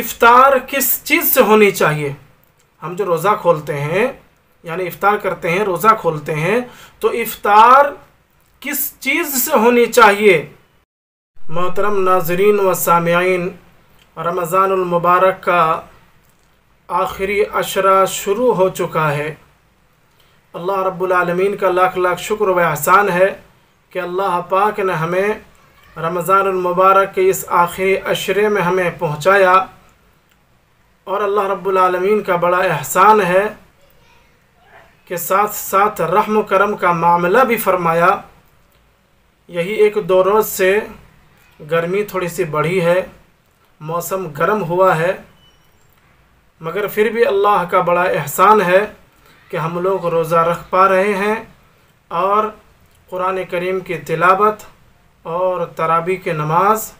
इफ्तार किस चीज़ से होनी चाहिए? हम जो रोज़ा खोलते हैं यानी इफ्तार करते हैं, रोज़ा खोलते हैं, तो इफ्तार किस चीज़ से होनी चाहिए? मोहतरम नाज़रीन व सामिईन, रमज़ानुल मुबारक का आखिरी अशरा शुरू हो चुका है। अल्लाह रब्बुल आलमीन का लाख लाख शुक्र व एहसान है कि अल्लाह पाक ने हमें रमज़ानुल मुबारक के इस आखिरी अशरे में हमें पहुँचाया। और अल्लाह रब्बुल आलमीन का बड़ा एहसान है कि साथ साथ रहम करम का मामला भी फरमाया। यही एक दो रोज़ से गर्मी थोड़ी सी बढ़ी है, मौसम गर्म हुआ है, मगर फिर भी अल्लाह का बड़ा एहसान है कि हम लोग रोज़ा रख पा रहे हैं और कुरान करीम की तिलावत और तरावी के नमाज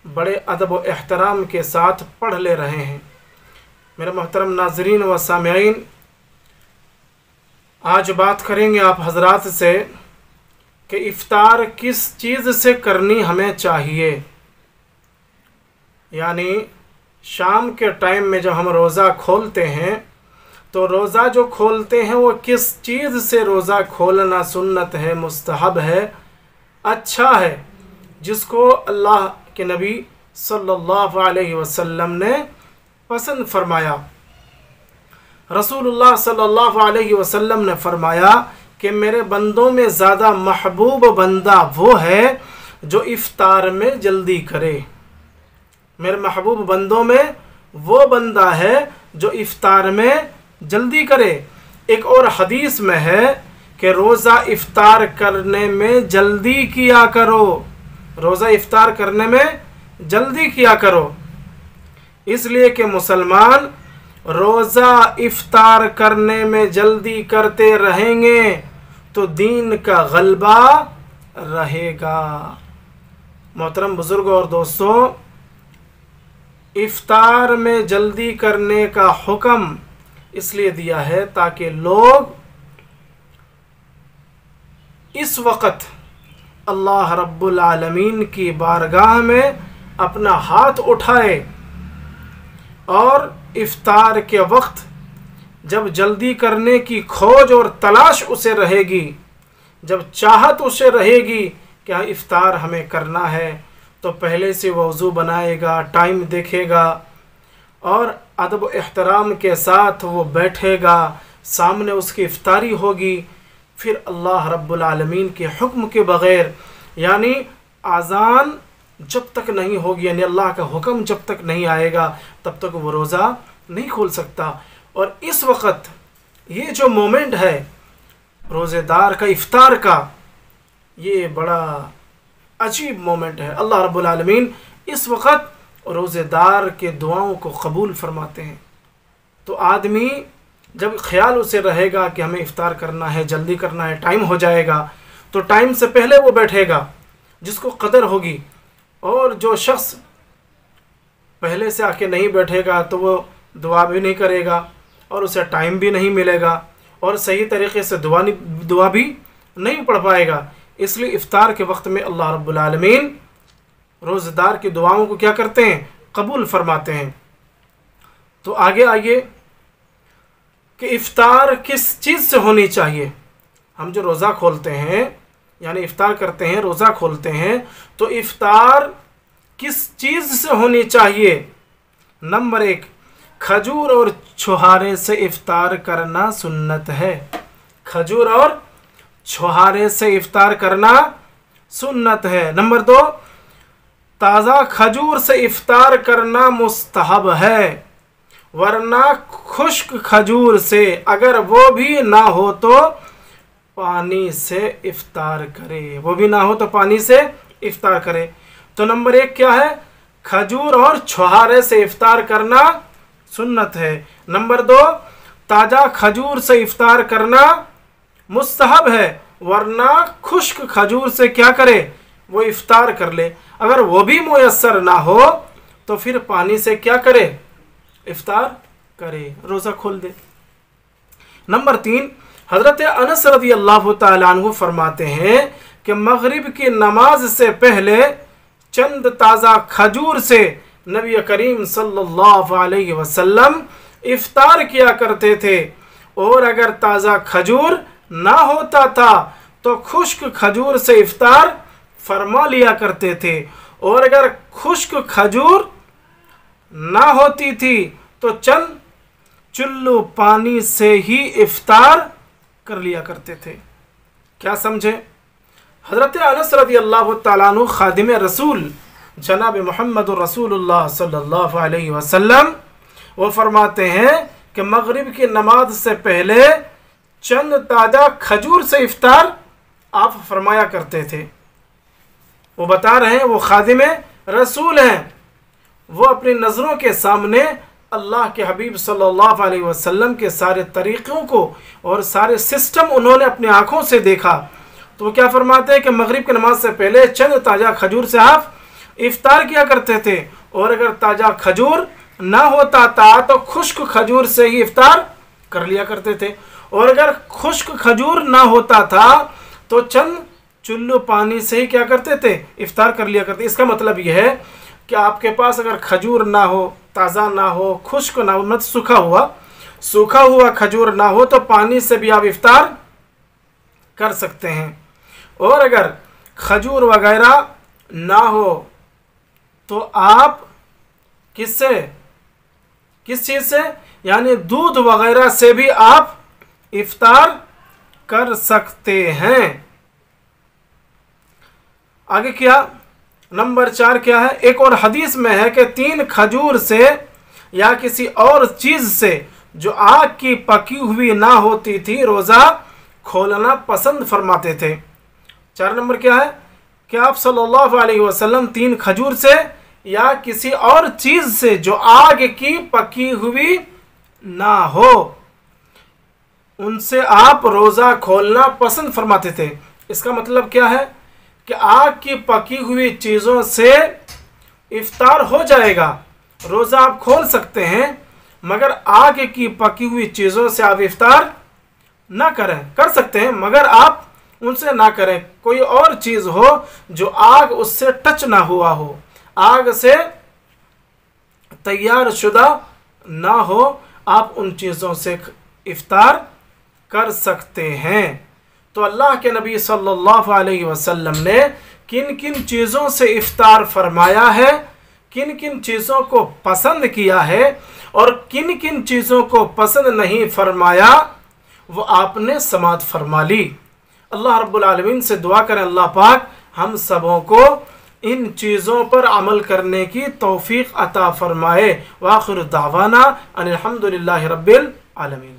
बड़े अदब व एहतराम के साथ पढ़ ले रहे हैं। मेरे मोहतरम नाज़रीन व सामिईन, आज बात करेंगे आप हजरात से कि इफ्तार किस चीज़ से करनी हमें चाहिए। यानी शाम के टाइम में जब हम रोज़ा खोलते हैं तो रोज़ा जो खोलते हैं वो किस चीज़ से रोज़ा खोलना सुन्नत है, मुस्तहब है, अच्छा है, जिसको अल्लाह के नबी सल्लल्लाहु अलैहि वसल्लम ने पसंद फरमाया। रसूलुल्लाह सल्लल्लाहु अलैहि वसल्लम ने फरमाया कि मेरे बंदों में ज़्यादा महबूब बंदा वो है जो इफ्तार में जल्दी करे। मेरे महबूब बंदों में वो बंदा है जो इफ्तार में जल्दी करे। एक और हदीस में है कि रोज़ा इफ्तार करने में जल्दी किया करो, रोज़ा इफ्तार करने में जल्दी किया करो, इसलिए कि मुसलमान रोज़ा इफ्तार करने में जल्दी करते रहेंगे तो दीन का गलबा रहेगा। मोहतरम बुज़ुर्गों और दोस्तों, इफ्तार में जल्दी करने का हुक्म इसलिए दिया है ताकि लोग इस वक़्त अल्लाह रब्बुल आलमीन की बारगाह में अपना हाथ उठाए और इफ्तार के वक्त जब जल्दी करने की खोज और तलाश उसे रहेगी, जब चाहत उसे रहेगी कि हाँ इफ्तार हमें करना है, तो पहले से वज़ू बनाएगा, टाइम देखेगा और अदब एहतराम के साथ वो बैठेगा, सामने उसकी इफ्तारी होगी। फिर अल्लाह रब्बुल आलमीन के हुक्म के बग़ैर, यानी आज़ान जब तक नहीं होगी, यानी अल्लाह का हुक्म जब तक नहीं आएगा, तब तक वो रोज़ा नहीं खोल सकता। और इस वक्त ये जो मोमेंट है रोज़ेदार का, इफ्तार का, ये बड़ा अजीब मोमेंट है। अल्लाह रब्बुल आलमीन इस वक्त रोज़ेदार के दुआओं को कबूल फरमाते हैं। तो आदमी जब ख्याल उसे रहेगा कि हमें इफ्तार करना है, जल्दी करना है, टाइम हो जाएगा, तो टाइम से पहले वो बैठेगा जिसको कदर होगी। और जो शख्स पहले से आके नहीं बैठेगा तो वो दुआ भी नहीं करेगा और उसे टाइम भी नहीं मिलेगा और सही तरीक़े से दुआ भी नहीं पढ़ पाएगा। इसलिए इफ्तार के वक्त में अल्लाह रब्बुल आलमीन रोज़ेदार की दुआओं को क्या करते हैं? कबूल फरमाते हैं। तो आगे आइए कि इफ्तार किस चीज़ से होनी चाहिए। हम जो रोज़ा खोलते हैं यानी इफ्तार करते हैं, रोज़ा खोलते हैं, तो इफ्तार किस चीज़ से होनी चाहिए? नंबर 1, खजूर और छुहारे से इफ्तार करना सुन्नत है। खजूर और छुहारे से इफ्तार करना सुन्नत है। नंबर 2, ताज़ा खजूर से इफ्तार करना मुस्तहब है, वरना खुश्क खजूर से अगर वो भी ना हो तो पानी से इफ्तार करे, वो भी ना हो तो पानी से इफ्तार करे। तो नंबर 1 क्या है? खजूर और छुहारे से इफ्तार करना सुन्नत है। नंबर 2, ताज़ा खजूर से इफ्तार करना मुस्तहब है, वरना खुश्क खजूर से क्या करे? वो इफ्तार कर ले। अगर वो भी मुयस्सर ना हो तो फिर पानी से क्या करे? इफ्तार करे, रोज़ा खोल दे। नंबर 3, हज़रत अनस रज़ी अल्लाह तआला अन्हु फरमाते हैं कि मगरिब की नमाज से पहले चंद ताज़ा खजूर से नबी करीम सल्लल्लाहु अलैहि वसल्लम इफ्तार किया करते थे। और अगर ताज़ा खजूर ना होता था तो खुश्क खजूर से इफ्तार फरमा लिया करते थे। और अगर खुश्क खजूर ना होती थी तो चंद चुल्लू पानी से ही इफ्तार कर लिया करते थे। क्या समझे? हज़रत अनस रज़ी अल्लाह तआला अन्हु खादिम रसूल जनाब मोहम्मद रसूलुल्लाह सल्लल्लाहु अलैहि वसल्लम वो फरमाते हैं कि मगरिब की नमाज से पहले चंद ताज़ा खजूर से इफ्तार आप फरमाया करते थे। वो बता रहे हैं, वो खादिम रसूल हैं, वो अपनी नज़रों के सामने अल्लाह के हबीब सल्लल्लाहु अलैहि वसल्लम के सारे तरीक़ों को और सारे सिस्टम उन्होंने अपनी आँखों से देखा। तो वो क्या फरमाते हैं कि मगरिब की नमाज से पहले चंद ताज़ा खजूर से आप इफ्तार किया करते थे। और अगर ताज़ा खजूर ना होता था तो खुश्क खजूर से ही इफ्तार कर लिया करते थे। और अगर खुश्क खजूर ना होता था तो चंद चुल्लू पानी से ही क्या करते थे? इफ्तार कर लिया करते। इसका मतलब यह है कि आपके पास अगर खजूर ना हो, ताज़ा ना हो, खुश्क ना हो, मतलब सूखा हुआ खजूर ना हो तो पानी से भी आप इफ्तार कर सकते हैं। और अगर खजूर वगैरह ना हो तो आप किस चीज़ से, यानी दूध वगैरह से भी आप इफ्तार कर सकते हैं। आगे क्या नंबर 4 क्या है? एक और हदीस में है कि 3 खजूर से या किसी और चीज़ से जो आग की पकी हुई ना होती थी रोज़ा खोलना पसंद फरमाते थे। 4 नंबर क्या है कि आप सल्लल्लाहु अलैहि वसल्लम 3 खजूर से या किसी और चीज़ से जो आग की पकी हुई ना हो उनसे आप रोज़ा खोलना पसंद फरमाते थे। इसका मतलब क्या है कि आग की पकी हुई चीज़ों से इफ्तार हो जाएगा, रोज़ा आप खोल सकते हैं, मगर आग की पकी हुई चीज़ों से आप इफ्तार ना करें। कर सकते हैं मगर आप उनसे ना करें। कोई और चीज़ हो जो आग उससे टच ना हुआ हो, आग से तैयार शुदा ना हो, आप उन चीज़ों से इफ्तार कर सकते हैं। तो अल्लाह के नबी सल्लल्लाहु अलैहि वसल्लम ने किन किन चीज़ों से इफ्तार फरमाया है, किन किन चीज़ों को पसंद किया है और किन किन चीज़ों को पसंद नहीं फरमाया, वो आपने समाअत फरमा ली। अल्लाह रब्बुल आलमीन से दुआ करें अल्लाह पाक हम सबों को इन चीज़ों पर अमल करने की तौफीक अता फरमाए। व आखिर दावाना अनिल हम्दुलिल्लाहि रब्बिल आलमीन।